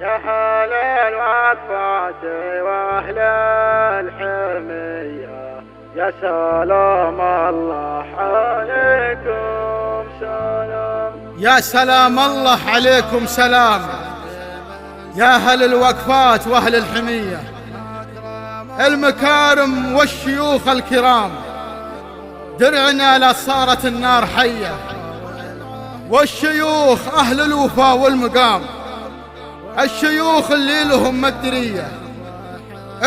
يا أهل الوفاة وأهل الحمية، يا سلام الله عليكم سلام. يا سلام الله عليكم سلام، يا أهل الوقفات وأهل الحمية، المكارم والشيوخ الكرام، درعنا لا صارت النار حية، والشيوخ أهل الوفا والمقام، الشيوخ اللي لهم مدرية،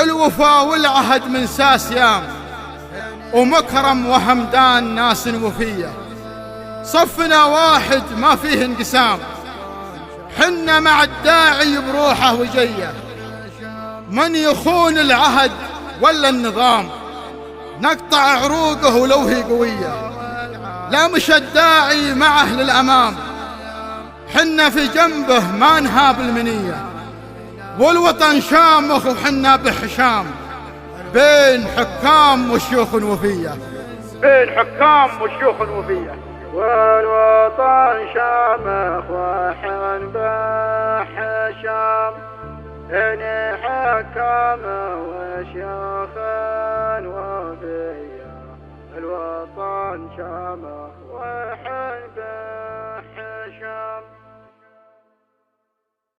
الوفا والعهد من ساس يام، ومكرم وهمدان ناس وفية، صفنا واحد ما فيه انقسام، حنا مع الداعي بروحه وجيه، من يخون العهد ولا النظام نقطع عروقه ولو هي قوية، لا مش الداعي مع أهل الأمام، حنا في جنبه ما نهاب المنية، والوطن شامخ وحنا بحشام، بين حكام وشيوخ وفية، بين حكام وشيوخ وفية، والوطن شامخ وحن بحشام، بين حكام وشيوخ وفية، الوطن شامخ